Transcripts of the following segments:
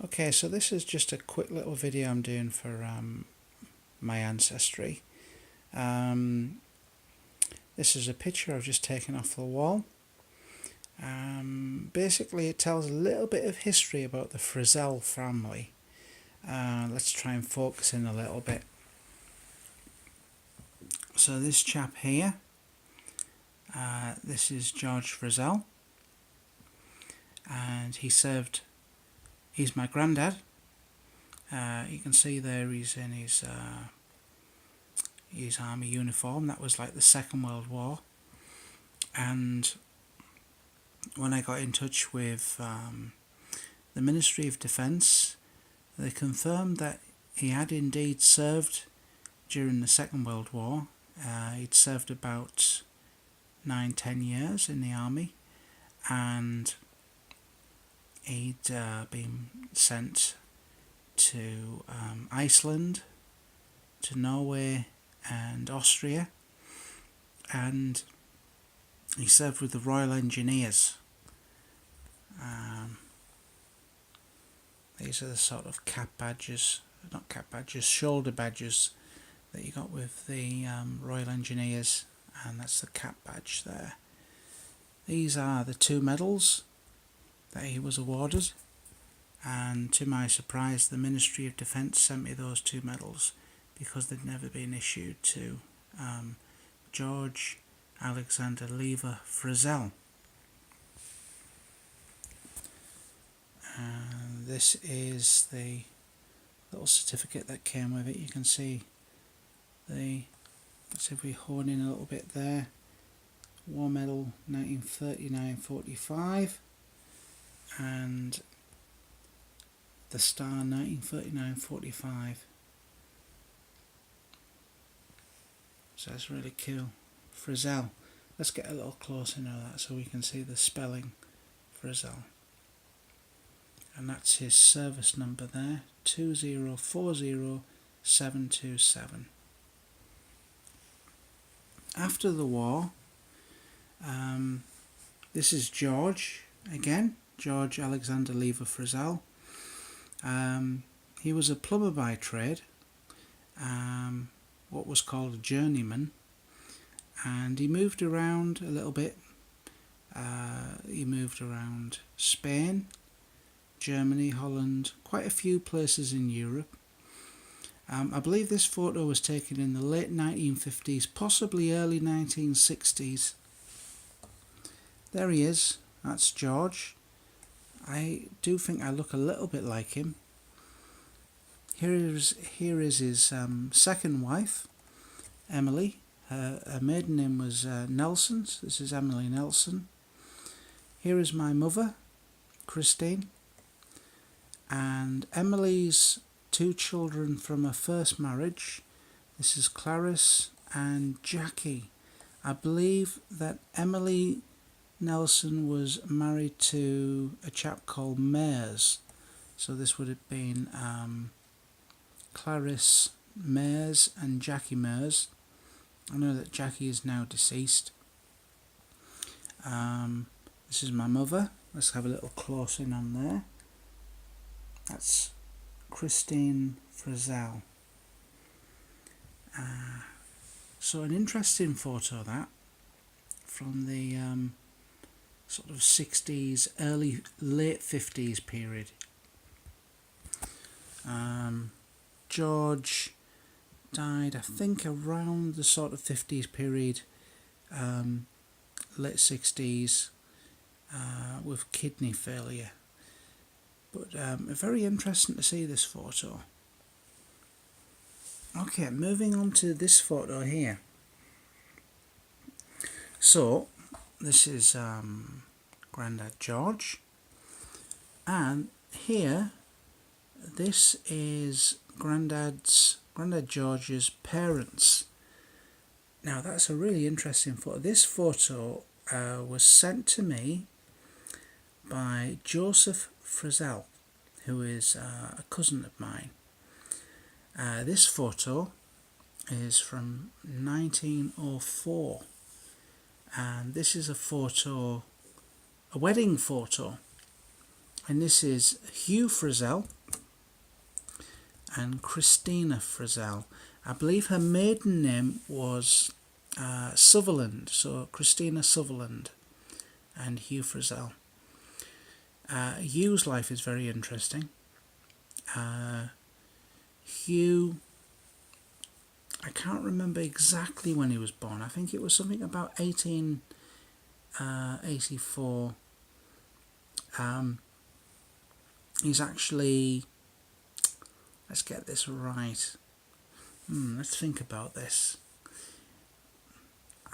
Okay, so this is just a quick little video I'm doing for my ancestry. This is a picture I've just taken off the wall. Basically it tells a little bit of history about the Frizzell family. Let's try and focus in a little bit. So this chap here, this is George Frizzell, and he's my granddad. You can see there he's in his army uniform. That was like the Second World War. And when I got in touch with the Ministry of Defence, they confirmed that he had indeed served during the Second World War. He'd served about 9-10 years in the army, and he'd been sent to Iceland, to Norway and Austria, and he served with the Royal Engineers. These are the sort of shoulder badges that you got with the Royal Engineers, and that's the cap badge there. These are the 2 medals that he was awarded, and to my surprise the Ministry of Defence sent me those 2 medals because they'd never been issued to George Alexander Lever Frizzell. And this is the little certificate that came with it. You can see let's see if we hone in a little bit there. War Medal 1939-45 and the Star 1939-45. So that's really cool. Frizzell. Let's get a little closer into that so we can see the spelling. Frizzell. And that's his service number there, 2040727. After the war, this is George again, George Alexander Lever Frizzell. He was a plumber by trade, what was called a journeyman, and he moved around a little bit. He moved around Spain, Germany, Holland, quite a few places in Europe. I believe this photo was taken in the late 1950s, possibly early 1960s. There he is, that's George. I do think I look a little bit like him. Here is his second wife, Emily. Her maiden name was Nelson. So this is Emily Nelson. Here is my mother, Christine. And Emily's 2 children from her first marriage. This is Clarice and Jackie. I believe that Emily Nelson was married to a chap called Mayers. So this would have been Clarice Mayers and Jackie Mayers. I know that Jackie is now deceased. This is my mother. Let's have a little close in on there. That's Christine Frizzell. So an interesting photo that from the sort of 60s, late 50s period. George died, I think, around the sort of 50s period, late 60s, with kidney failure. But very interesting to see this photo. Okay, moving on to this photo here. So this is Grandad George, and here this is Grandad George's parents. Now that's a really interesting photo. This photo was sent to me by Joseph Frizzell, who is a cousin of mine. This photo is from 1904, and this is a wedding photo And this is Hugh Frizzell and Christina Frizzell. I believe her maiden name was Sutherland, so Christina Sutherland and Hugh Frizzell. Hugh's life is very interesting. Hugh, I can't remember exactly when he was born. I think it was something about 1884. He's actually, let's get this right. Let's think about this.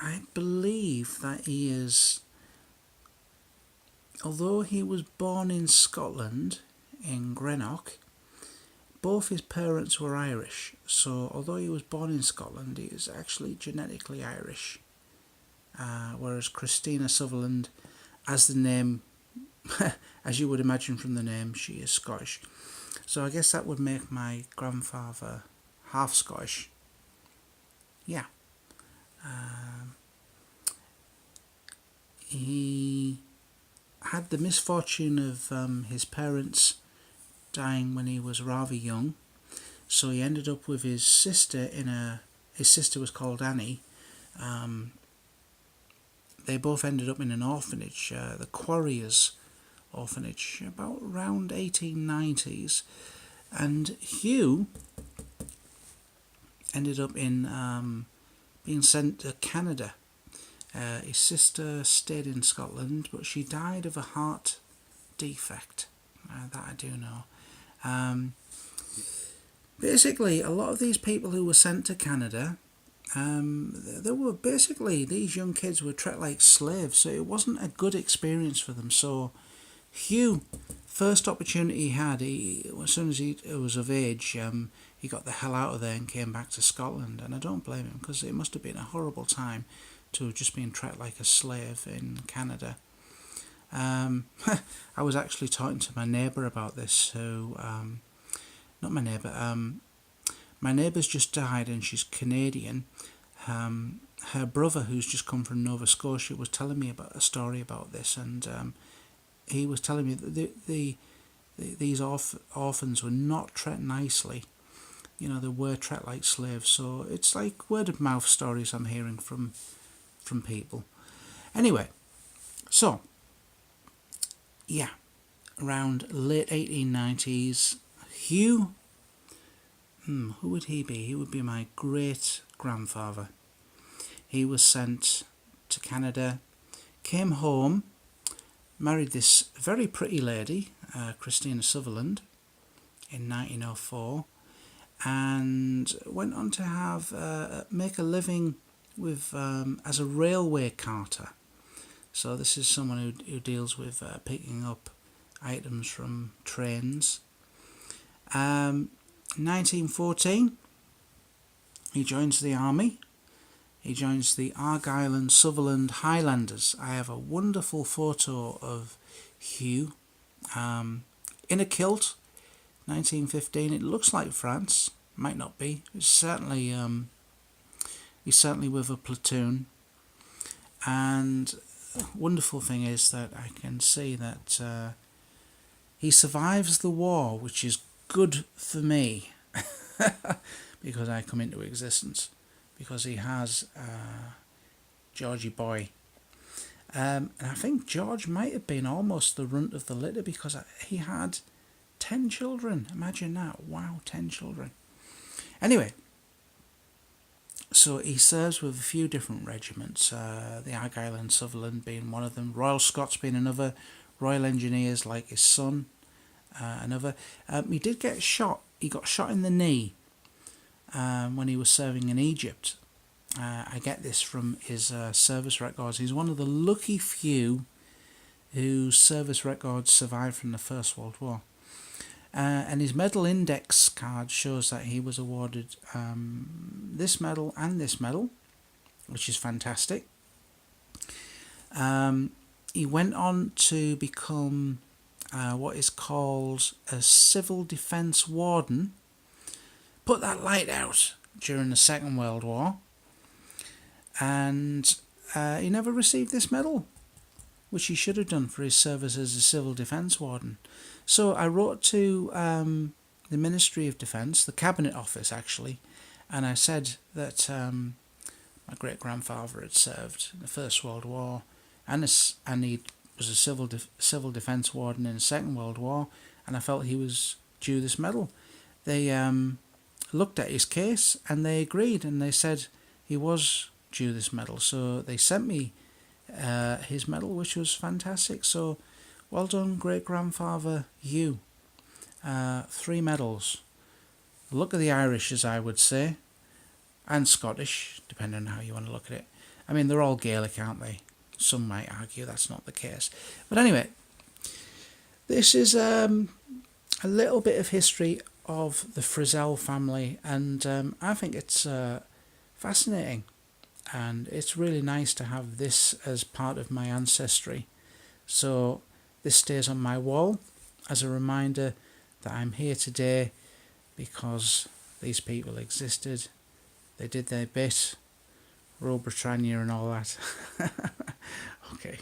I believe that he is, although he was born in Scotland, in Greenock, both his parents were Irish. So although he was born in Scotland, he is actually genetically Irish. Whereas Christina Sutherland, as the name, as you would imagine from the name, she is Scottish. So I guess that would make my grandfather half Scottish. Yeah. He had the misfortune of his parents dying when he was rather young, so he ended up with his sister his sister was called Annie. They both ended up in an orphanage, the Quarriers orphanage, about around 1890s, and Hugh ended up in being sent to Canada. His sister stayed in Scotland, but she died of a heart defect. That I do know. Basically, a lot of these people who were sent to Canada, there were basically, these young kids were treated like slaves, so it wasn't a good experience for them. So Hugh, first opportunity he had, as soon as he was of age, he got the hell out of there and came back to Scotland. And I don't blame him, because it must have been a horrible time to have just been treated like a slave in Canada. I was actually talking to my neighbour about this, who, not my neighbour, my neighbour's just died and she's Canadian. Her brother, who's just come from Nova Scotia, was telling me about a story about this, and he was telling me that these orphans were not treated nicely. You know, they were treated like slaves, so it's like word of mouth stories I'm hearing from people. Anyway, so yeah, around late 1890s, Hugh, who would he be? He would be my great-grandfather. He was sent to Canada, came home, married this very pretty lady, Christina Sutherland, in 1904, and went on to have make a living with as a railway carter. So this is someone who deals with picking up items from trains. 1914, he joins the army. He joins the Argyll and Sutherland Highlanders. I have a wonderful photo of Hugh in a kilt, 1915. It looks like France, might not be. It's certainly he's certainly with a platoon. And wonderful thing is that I can see that he survives the war, which is good for me because I come into existence, because he has Georgie boy, and I think George might have been almost the runt of the litter, because he had 10 children. Imagine that. Wow, 10 children. Anyway, so he serves with a few different regiments, the Argyll and Sutherland being one of them, Royal Scots being another, Royal Engineers, like his son, another. He did get shot. He got shot in the knee when he was serving in Egypt. I get this from his service records. He's one of the lucky few whose service records survived from the First World War. And his medal index card shows that he was awarded this medal and this medal, which is fantastic. He went on to become what is called a civil defence warden. Put that light out during the Second World War. And he never received this medal, which he should have done for his service as a civil defence warden. So I wrote to the Ministry of Defence, the Cabinet Office actually, and I said that my great-grandfather had served in the First World War, and he was a civil defence warden in the Second World War, and I felt he was due this medal. They looked at his case and they agreed, and they said he was due this medal. So they sent me his medal, which was fantastic. So well done, great-grandfather Hugh. 3 medals. Look at the Irish, as I would say, and Scottish, depending on how you want to look at it. I mean, they're all Gaelic, aren't they? Some might argue that's not the case. But anyway, this is a little bit of history of the Frizzell family, and I think it's fascinating, and it's really nice to have this as part of my ancestry. So this stays on my wall as a reminder that I'm here today because these people existed. They did their bit, Rule Britannia and all that. Okay.